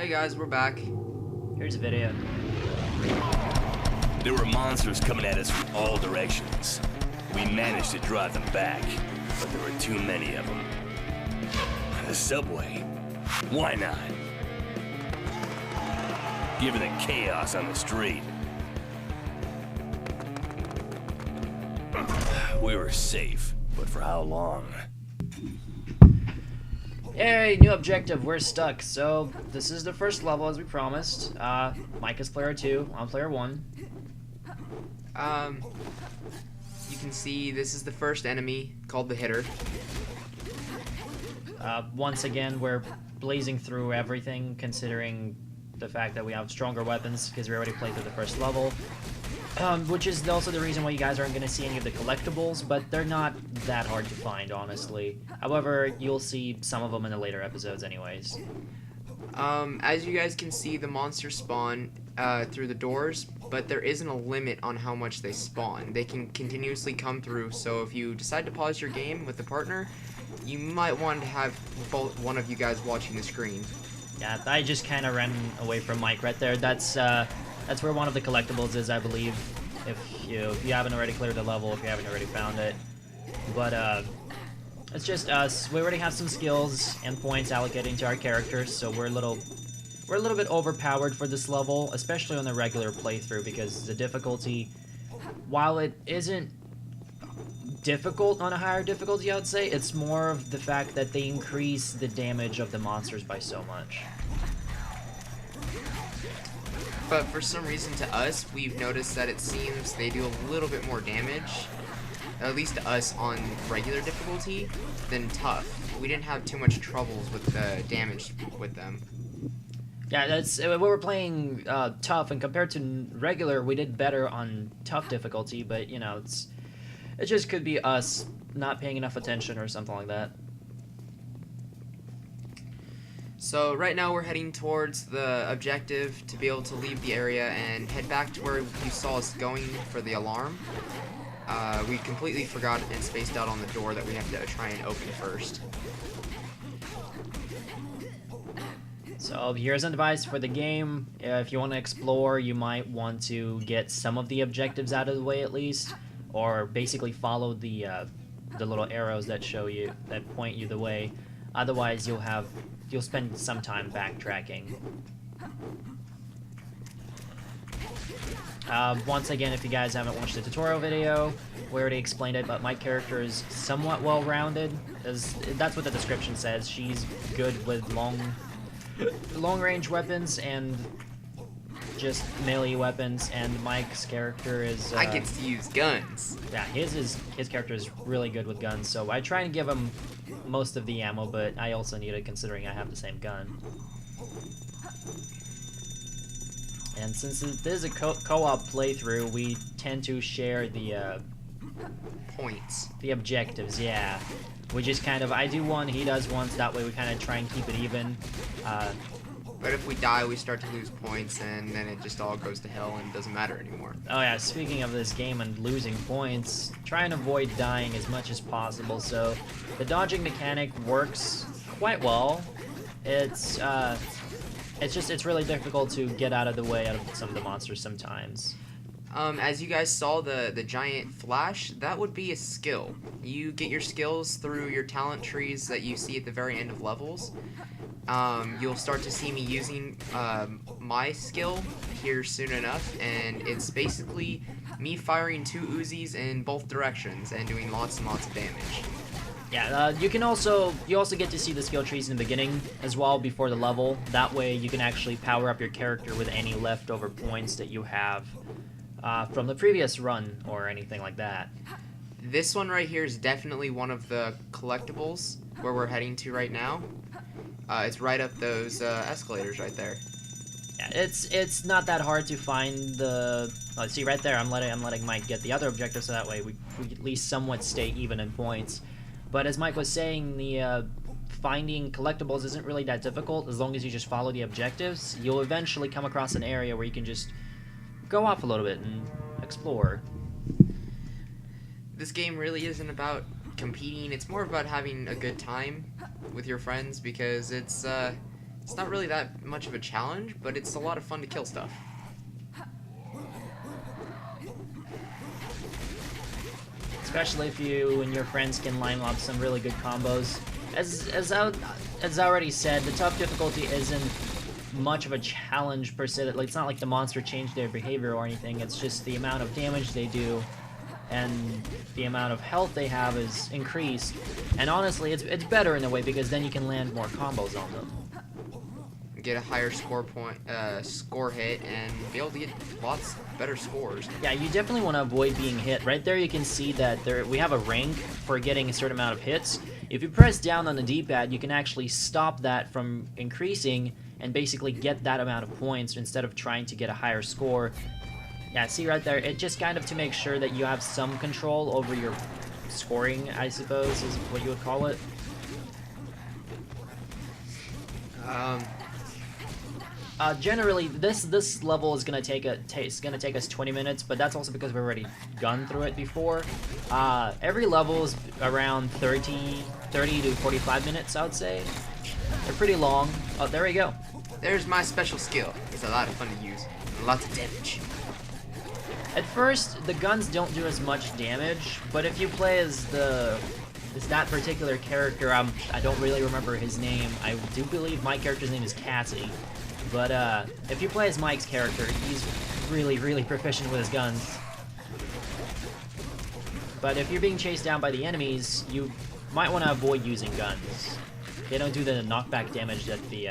Hey guys, we're back. Here's a video. There were monsters coming at us from all directions. We managed to drive them back, but there were too many of them. The subway? Why not? Given the chaos on the street. We were safe, but for how long? Yay, new objective, we're stuck. So, this is the first level as we promised. Mike is player 2, I'm player 1. You can see this is the first enemy, called the Hitter. Once again, we're blazing through everything, considering the fact that we have stronger weapons, because we already played through the first level. Which is also the reason why you guys aren't going to see any of the collectibles, but they're not that hard to find, honestly. However, you'll see some of them in the later episodes anyways. As you guys can see, the monsters spawn through the doors, but there isn't a limit on how much they spawn. They can continuously come through, so if you decide to pause your game with a partner, you might want to have one of you guys watching the screen. Yeah, I just kind of ran away from Mike right there. That's where one of the collectibles is, I believe, if you haven't already cleared the level, if you haven't already found it. But, it's just us. We already have some skills and points allocating to our characters, so we're a little bit overpowered for this level, especially on the regular playthrough, because the difficulty, while it isn't difficult on a higher difficulty, I would say, it's more of the fact that they increase the damage of the monsters by so much. But for some reason to us, we've noticed that it seems they do a little bit more damage, at least to us on regular difficulty, than tough. We didn't have too much troubles with the damage with them. Yeah, that's we were playing tough, and compared to regular, we did better on tough difficulty. But you know, it just could be us not paying enough attention or something like that. So right now we're heading towards the objective to be able to leave the area and head back to where you saw us going for the alarm. We completely forgot and spaced out on the door that we have to try and open first. So here's an advice for the game. If you want to explore, you might want to get some of the objectives out of the way at least, or basically follow the little arrows that point you the way. Otherwise, you'll spend some time backtracking. Once again, if you guys haven't watched the tutorial video, we already explained it, but my character is somewhat well-rounded. That's what the description says. She's good with long-range weapons and just melee weapons, and Mike's character is... I get to use guns. Yeah, his character is really good with guns, so I try and give him most of the ammo, but I also need it considering I have the same gun. And since it is a co-op playthrough, we tend to share the Points. the objectives, yeah. We just kind of, I do one, he does one, so that way we kind of try and keep it even. But if we die, we start to lose points, and then it just all goes to hell and doesn't matter anymore. Oh yeah, speaking of this game and losing points, try and avoid dying as much as possible. So the dodging mechanic works quite well. It's really difficult to get out of the way out of some of the monsters sometimes. As you guys saw, the giant flash, that would be a skill. You get your skills through your talent trees that you see at the very end of levels. You'll start to see me using my skill here soon enough, and it's basically me firing 2 Uzis in both directions and doing lots and lots of damage. Yeah, you also get to see the skill trees in the beginning as well before the level. That way you can actually power up your character with any leftover points that you have from the previous run or anything like that. This one right here is definitely one of the collectibles where we're heading to right now. It's right up those escalators right there. Yeah, it's not that hard to find the. Oh, see right there, I'm letting Mike get the other objective, so that way we at least somewhat stay even in points. But as Mike was saying, the finding collectibles isn't really that difficult as long as you just follow the objectives. You'll eventually come across an area where you can just go off a little bit and explore. This game really isn't about competing. It's more about having a good time with your friends, because it's It's not really that much of a challenge, but it's a lot of fun to kill stuff. Especially if you and your friends can line up some really good combos. As I already said, the tough difficulty isn't much of a challenge per se. Like, it's not like the monster changed their behavior or anything. It's just the amount of damage they do and the amount of health they have is increased. And honestly, it's better in a way because then you can land more combos on them. Get a higher score hit, and be able to get lots better scores. Yeah, you definitely want to avoid being hit. Right there you can see that we have a rank for getting a certain amount of hits. If you press down on the D-pad, you can actually stop that from increasing and basically get that amount of points instead of trying to get a higher score. Yeah, see right there, it just kind of to make sure that you have some control over your scoring, I suppose, is what you would call it. Generally, this level is gonna take us 20 minutes, but that's also because we've already gone through it before. Every level is around 30 to 45 minutes, I would say. They're pretty long. Oh, there we go. There's my special skill. It's a lot of fun to use. And lots of damage. At first, the guns don't do as much damage, but if you play as that particular character, I don't really remember his name. I do believe my character's name is Cassie. But if you play as Mike's character, he's really, really proficient with his guns. But if you're being chased down by the enemies, you might want to avoid using guns. They don't do the knockback damage that the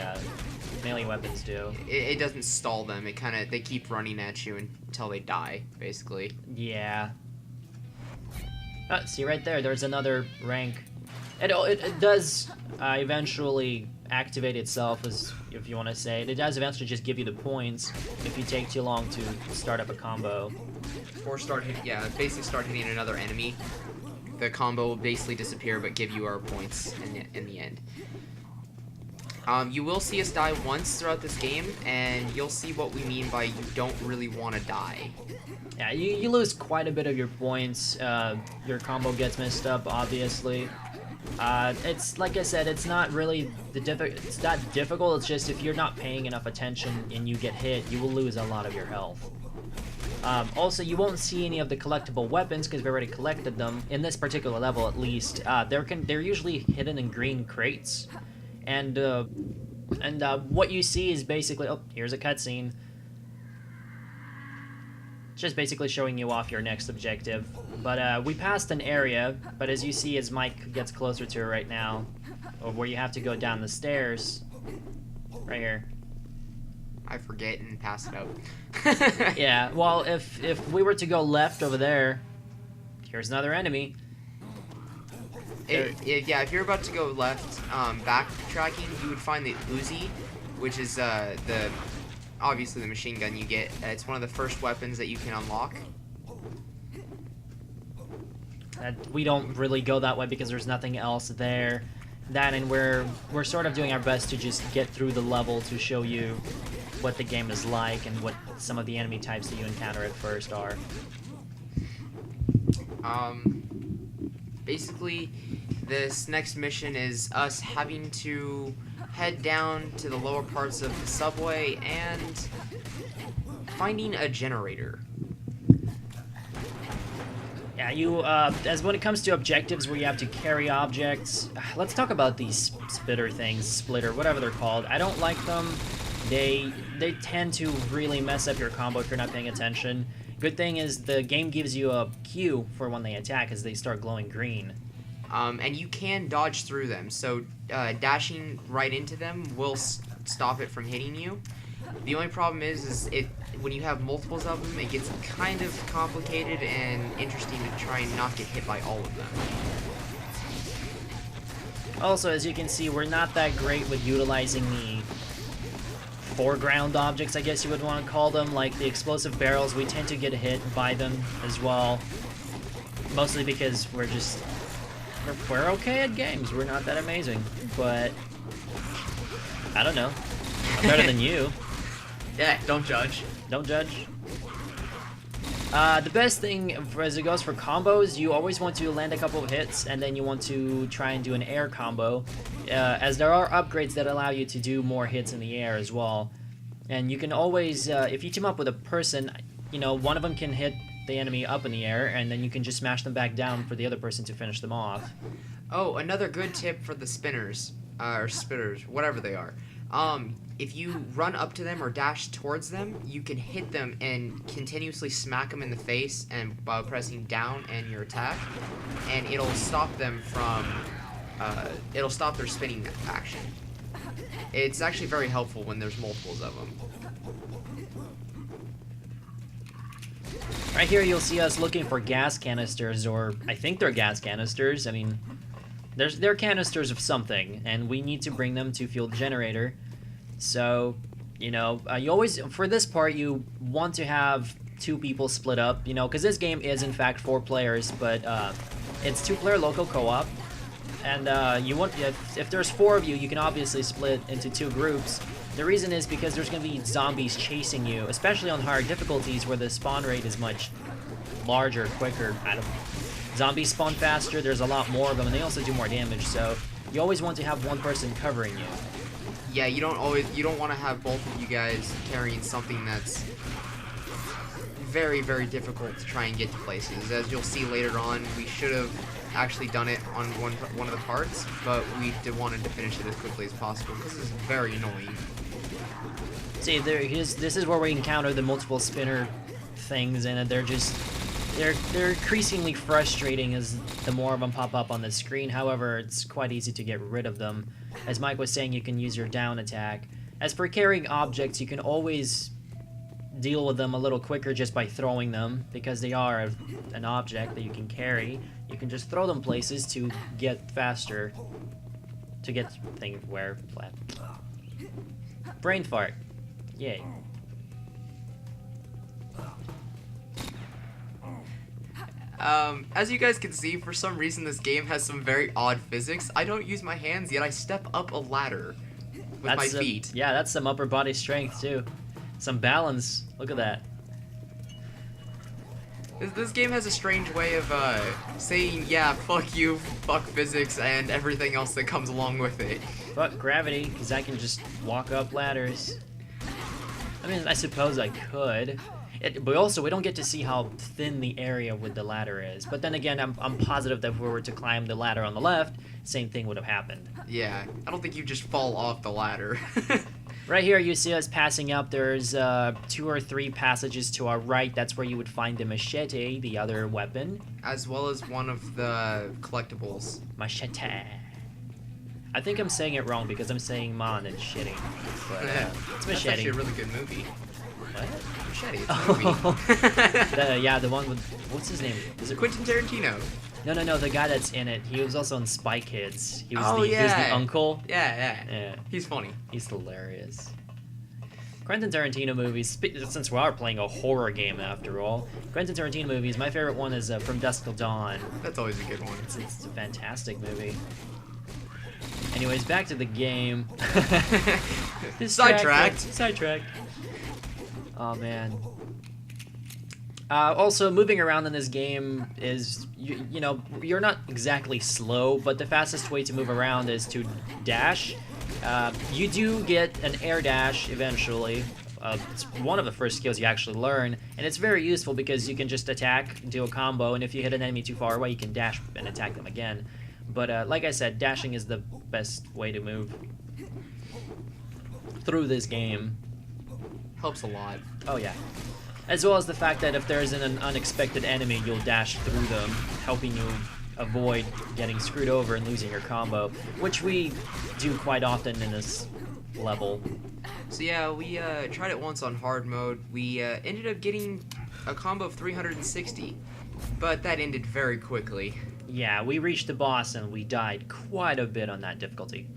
melee weapons do. It doesn't stall them. They keep running at you until they die, basically. Yeah. See right there, there's another rank. It does eventually activate itself, as if you want to say. It does eventually just give you the points if you take too long to start up a combo. Or basically start hitting another enemy. The combo will basically disappear, but give you our points in the end. You will see us die once throughout this game, and you'll see what we mean by you don't really want to die. Yeah, you lose quite a bit of your points. Your combo gets messed up, obviously. It's like I said, it's not really it's that difficult. It's just if you're not paying enough attention and you get hit, you will lose a lot of your health. Also, you won't see any of the collectible weapons because we already collected them in this particular level, at least. They're usually hidden in green crates, and what you see is basically, oh, here's a cutscene. It's just basically showing you off your next objective. But we passed an area, but as you see, as Mike gets closer to it right now, where you have to go down the stairs, right here. I forget and pass it up. Yeah, well, if we were to go left over there, here's another enemy. Yeah, if you're about to go left, backtracking, you would find the Uzi, which is obviously the machine gun you get. It's one of the first weapons that you can unlock. We don't really go that way because there's nothing else there. That, and we're sort of doing our best to just get through the level to show you what the game is like and what some of the enemy types that you encounter at first are. Basically, this next mission is us having to head down to the lower parts of the subway and finding a generator. Yeah, as when it comes to objectives where you have to carry objects, let's talk about these splitter, whatever they're called. I don't like them. They tend to really mess up your combo if you're not paying attention. Good thing is the game gives you a cue for when they attack as they start glowing green. And you can dodge through them, so dashing right into them will stop it from hitting you. The only problem is when you have multiples of them, it gets kind of complicated and interesting to try and not get hit by all of them. Also, as you can see, we're not that great with utilizing the foreground objects, I guess you would want to call them, like the explosive barrels. We tend to get hit by them as well, mostly because we're okay at games. We're not that amazing, but I don't know. I'm better than you. Yeah, don't judge. Don't judge. The best thing as it goes for combos, you always want to land a couple of hits, and then you want to try and do an air combo, as there are upgrades that allow you to do more hits in the air as well. And you can always, if you team up with a person, you know, one of them can hit the enemy up in the air, and then you can just smash them back down for the other person to finish them off. Oh, another good tip for the spinners, or spitters, whatever they are. If you run up to them or dash towards them, you can hit them and continuously smack them in the face and by pressing down and your attack, and it'll stop them from, it'll stop their spinning action. It's actually very helpful when there's multiples of them. Right here you'll see us looking for gas canisters, or I think they're gas canisters. I mean, they're canisters of something, and we need to bring them to fuel the generator. So, you know, you always, for this part, you want to have 2 people split up, you know, because this game is in fact 4 players, but it's 2-player local co-op, and you want, if there's 4 of you, you can obviously split into 2 groups. The reason is because there's going to be zombies chasing you, especially on higher difficulties where the spawn rate is much larger, quicker. Zombies spawn faster, there's a lot more of them, and they also do more damage, so you always want to have one person covering you. Yeah, you don't want to have both of you guys carrying something that's very, very difficult to try and get to places. As you'll see later on, we should have actually done it on one of the parts, but we wanted to finish it as quickly as possible because this is very annoying. See, this is where we encounter the multiple spinner things, and they're increasingly frustrating as the more of them pop up on the screen. However, it's quite easy to get rid of them. As Mike was saying, you can use your down attack. As for carrying objects, you can always deal with them a little quicker just by throwing them, because they are an object that you can carry. You can just throw them places to get faster. To get where? Brain fart. Yay. As you guys can see, for some reason this game has some very odd physics. I don't use my hands, yet I step up a ladder with my feet. Yeah, that's some upper body strength, too. Some balance. Look at that. This game has a strange way of, saying, yeah, fuck you, fuck physics, and everything else that comes along with it. Fuck gravity, because I can just walk up ladders. I mean, I suppose I could. But also, we don't get to see how thin the area with the ladder is. But then again, I'm positive that if we were to climb the ladder on the left, same thing would have happened. Yeah, I don't think you just fall off the ladder. Right here, you see us passing up. There's 2 or 3 passages to our right. That's where you would find the machete, the other weapon. As well as one of the collectibles. Machete. I think I'm saying it wrong because I'm saying man and shitty. But it's machete. That's actually a really good movie. What? Machete, it's a movie. Yeah, the one with, what's his name? Is it Quentin Tarantino. No, the guy that's in it. He was also in Spy Kids. He was, Oh, he was yeah. the uncle. Yeah. He's funny. He's hilarious. Quentin Tarantino movies, since we are playing a horror game after all, Quentin Tarantino movies, my favorite one is From Dusk Till Dawn. That's always a good one. It's a fantastic movie. Anyways, back to the game. Sidetracked. Oh, man. Also, moving around in this game is, you know, you're not exactly slow, but the fastest way to move around is to dash. You do get an air dash eventually. It's one of the first skills you actually learn, and it's very useful because you can just attack, do a combo, and if you hit an enemy too far away, you can dash and attack them again. But like I said, dashing is the best way to move through this game. Helps a lot. Oh yeah. As well as the fact that if there's an unexpected enemy, you'll dash through them, helping you avoid getting screwed over and losing your combo, which we do quite often in this level. So yeah, we tried it once on hard mode. We ended up getting a combo of 360, but that ended very quickly. Yeah, we reached the boss and we died quite a bit on that difficulty.